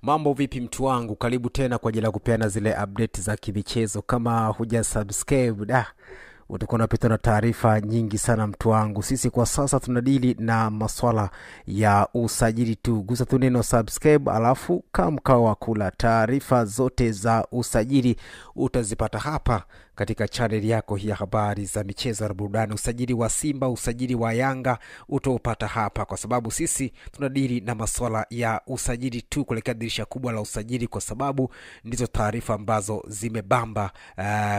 Mambo vipi mtu wangu, karibu tena kwa ajili ya kupeana zile update za kimichezo. Kama huja subscribe, utakuwa unapita na taarifa nyingi sana mtu wangu. Sisi kwa sasa tunadili na masuala ya usajili tu. Gusa tu neno subscribe, alafu kama mkao wa kula taarifa zote za usajili utazipata hapa katika channel yako hii ya habari za michezo na burudani. Usajili wa Simba, usajili wa Yanga utaupata hapa, kwa sababu sisi tunadili na masuala ya usajili tu kuelekea dirisha kubwa la usajili, kwa sababu ndizo taarifa ambazo zimebamba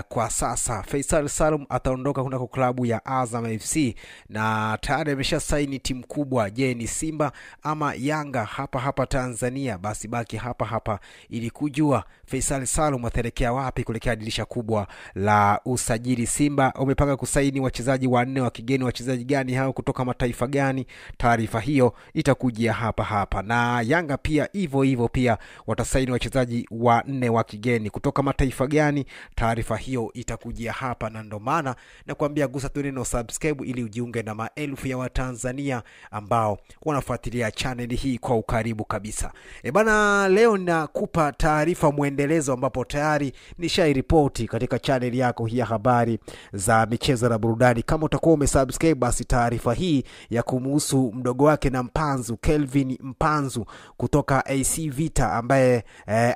kwa sasa. Faisal Salum ataondoka kunako klabu ya Azam FC na tayari amesha saini timu kubwa. Je, ni Simba ama Yanga hapa Tanzania? Basi baki hapa ili kujua Faisal Salum ataelekea wapi kuelekea dirisha kubwa la usajili. Simba umepanga kusaini wachezaji 4 wa kigeni. Wachezaji gani hao, kutoka mataifa gani? Taarifa hiyo itakujia hapa. Na Yanga pia hivyo pia watasaini wachezaji 4 wa kigeni. Kutoka mataifa gani? Taarifa hiyo itakujia hapa, na ndo maana nakwambia gusa tu neno subscribe ili ujiunge na maelfu ya Watanzania ambao wanafuatilia channel hii kwa ukaribu kabisa. Bana, leo nakupa taarifa muendelezo ambapo tayari nishairipoti katika channel yako hii ya habari za michezo na burudani. Kama utakuwa umesubscribe, basi taarifa hii ya kumhusu mdogo wake na Mpanzu, Kelvin Mpanzu kutoka AC Vita, ambaye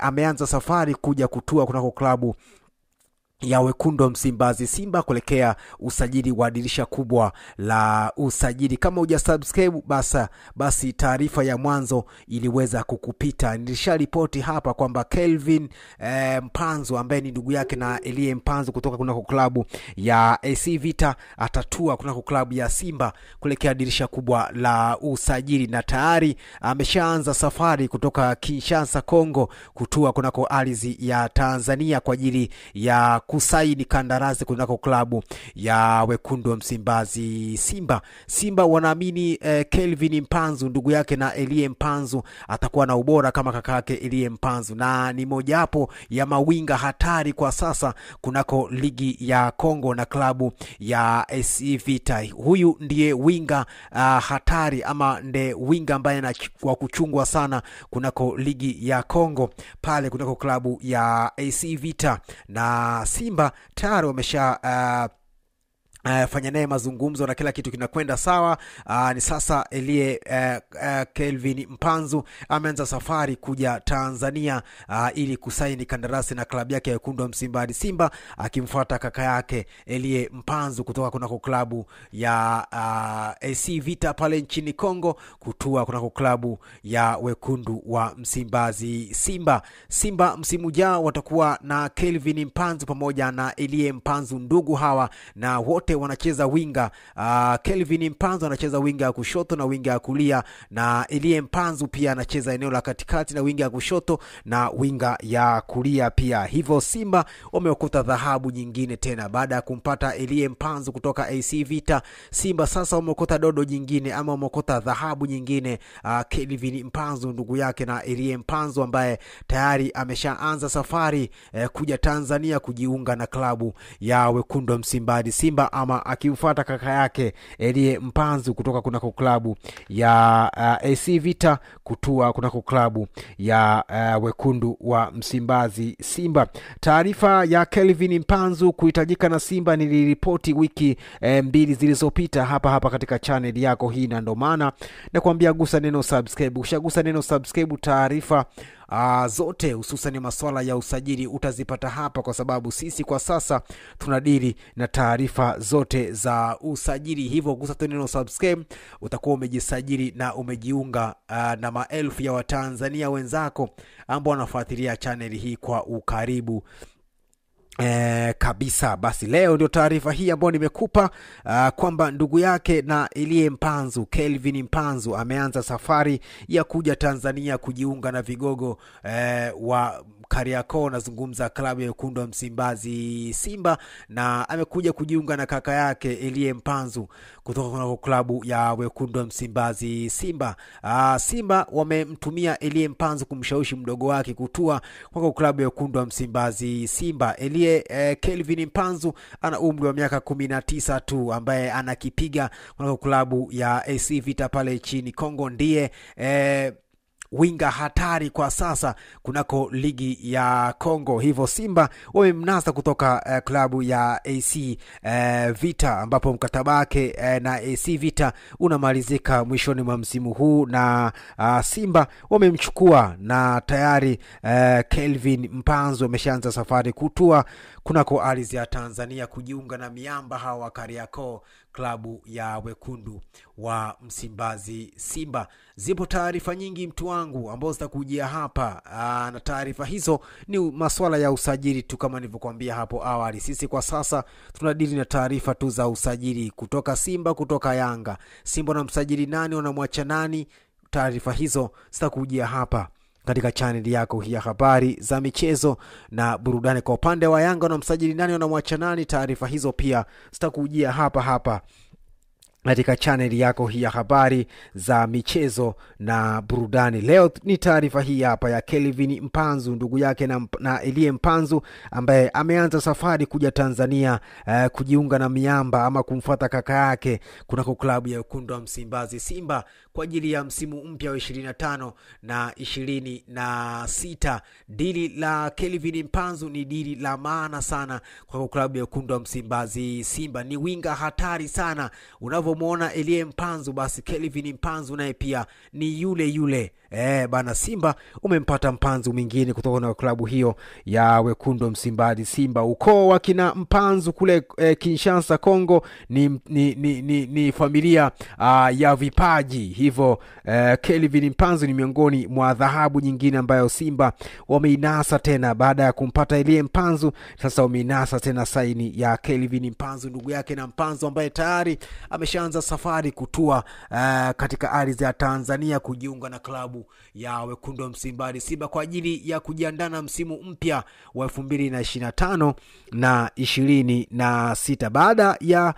ameanza safari kuja kutua kunako klabu ya Wekundu Msimbazi Simba kuelekea usajili wa dirisha kubwa la usajili. Kama huja subscribe, basi taarifa ya mwanzo iliweza kukupita. Nilisharipoti hapa kwamba Kelvin Mpanzu ambaye ni ndugu yake na Elie Mpanzu kutoka kunako klabu ya AC Vita atatua kunako klabu ya Simba kuelekea dirisha kubwa la usajili, na tayari ameshaanza safari kutoka Kinshasa, Kongo, kutua kunako ardhi ya Tanzania kwa ajili ya kusaini kandarasi kunako klabu ya Wekundu Msimbazi Simba wanaamini Kelvin Mpanzu ndugu yake na Elie Mpanzu atakuwa na ubora kama kaka yake Elie Mpanzu, na ni moja hapo ya mawinga hatari kwa sasa kunako ligi ya Kongo na klabu ya AC Vita. Huyu ndiye winga hatari, ama ndiye winga ambaye kwa kuchungwa sana kunako ligi ya Kongo pale kunako klabu ya AC Vita. Na Simba tayari wamesha fanya naye mazungumzo na kila kitu kinakwenda sawa. Ni sasa Elie Kelvin Mpanzu ameanza safari kuja Tanzania ili kusaini kandarasi na klabu yake ya Wekundu Msimbazi Simba, akimfuata kaka yake Elie Mpanzu kutoka kunako klabu ya AC Vita pale nchini Kongo kutua kunako klabu ya Wekundu wa Msimbazi Simba msimu ujao watakuwa na Kelvin Mpanzu pamoja na Elie Mpanzu, ndugu hawa, na wote wanacheza winga. Kelvin Mpanzu anacheza winga ya kushoto na winga ya kulia, na Elie Mpanzu pia anacheza eneo la katikati na winga ya kushoto na winga ya kulia pia. Hivyo Simba wameokota dhahabu nyingine tena baada ya kumpata Elie Mpanzu kutoka AC Vita. Simba sasa wameokota dodo nyingine, ama wameokota dhahabu nyingine, Kelvin Mpanzu ndugu yake na Elie Mpanzu ambaye tayari ameshaanza safari kuja Tanzania kujiunga na klabu ya Wekundu Msimbazi Simba, ama akimfuata kaka yake Elie Mpanzu kutoka kunako klabu ya AC Vita kutua kunako klabu ya Wekundu wa Msimbazi Simba. Taarifa ya Kelvin Mpanzu kuhitajika na Simba niliripoti wiki 2 zilizopita hapa katika channel yako hii, na ndo maana nakwambia gusa neno subscribe. Ukishagusa neno subscribe, taarifa zote hususan masuala ya usajili utazipata hapa, kwa sababu sisi kwa sasa tunadili na taarifa zote za usajili. Hivyo gusa tu neno subscribe, utakuwa umejisajili na umejiunga na maelfu ya Watanzania wenzako ambao wanafuatilia channel hii kwa ukaribu kabisa. Basi leo ndio taarifa hii ambayo nimekupa kwamba ndugu yake na Elie Mpanzu, Kelvin Mpanzu, ameanza safari ya kuja Tanzania kujiunga na vigogo wa Kariakoo. Nazungumza klabu ya Wekundu Msimbazi Simba, na amekuja kujiunga na kaka yake Elie Mpanzu kutoka kwa klabu ya Wekundu Msimbazi Simba. Simba wamemtumia Elie Mpanzu kumshawishi mdogo wake kutua kwa klabu ya Wekundu Msimbazi Simba. Elie Kelvin Mpanzu ana umri wa miaka 19 tu, ambaye anakipiga kwa klabu ya AC Vita pale nchini Kongo. Ndiye winga hatari kwa sasa kunako ligi ya Kongo. Hivyo Simba wamemnasa kutoka klabu ya AC Vita, ambapo mkataba wake na AC Vita unamalizika mwishoni mwa msimu huu, na Simba wamemchukua na tayari Kelvin Mpanzu ameshaanza safari kutua kunako ardhi ya Tanzania kujiunga na miamba hawa Kariakoo, klabu ya wekundu wa Msimbazi Simba. Zipo taarifa nyingi mtu wangu ambazo zitakujia hapa, na taarifa hizo ni masuala ya usajili tu kama nilivyokuambia hapo awali. Sisi kwa sasa tunadili na taarifa tu za usajili kutoka Simba, kutoka Yanga. Simba na msajili nani, wanamwacha nani? Taarifa hizo zitakujia hapa katika channel yako hii ya habari za michezo na burudani. Kwa upande wa Yanga na msajili nani, wanamwacha nani, taarifa hizo pia zitakujia hapa katika channel yako hii ya habari za michezo na burudani. Leo ni taarifa hii hapa ya Kelvin Mpanzu, ndugu yake na Elie Mpanzu, ambaye ameanza safari kuja Tanzania kujiunga na miamba ama kumfuata kaka yake kunako klabu ya wekundu wa Msimbazi Simba kwa ajili ya msimu mpya wa 25 na 26. Dili la Kelvin Mpanzu ni dili la maana sana kwa klabu ya wekundu wa Msimbazi Simba. Ni winga hatari sana. Unavyomuona Elie Mpanzu, basi Kelvin Mpanzu naye pia ni yule. Bana, Simba umempata Mpanzu mwingine kutoka na klabu hiyo ya wekundu wa Msimbazi Simba. Ukoo wa kina Mpanzu kule Kinshasa Kongo ni familia ya vipaji. Hivyo Kelvin Mpanzu ni miongoni mwa dhahabu nyingine ambayo Simba wameinasa tena baada ya kumpata Elie Mpanzu. Sasa wameinasa tena saini ya Kelvin Mpanzu, ndugu yake na Mpanzu, ambaye tayari ameshaanza safari kutua katika ardhi ya Tanzania kujiunga na klabu ya wekundu wa Msimbazi Simba kwa ajili ya kujiandaa na msimu mpya wa 2025 na 26. Baada ya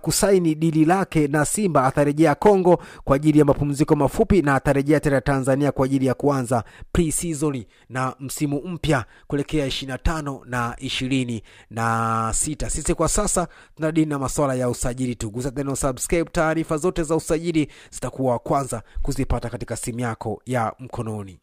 kusaini dili lake na Simba, atarejea Kongo kwa ajili ya mapumziko mafupi na atarejea tena Tanzania kwa ajili ya kuanza pre-season na msimu mpya kuelekea 25 na 26. Sisi kwa sasa tunadili na masuala ya usajili tu. Gusa tena subscribe, taarifa zote za usajili zitakuwa kwanza kuzipata katika simu yako ya mkononi.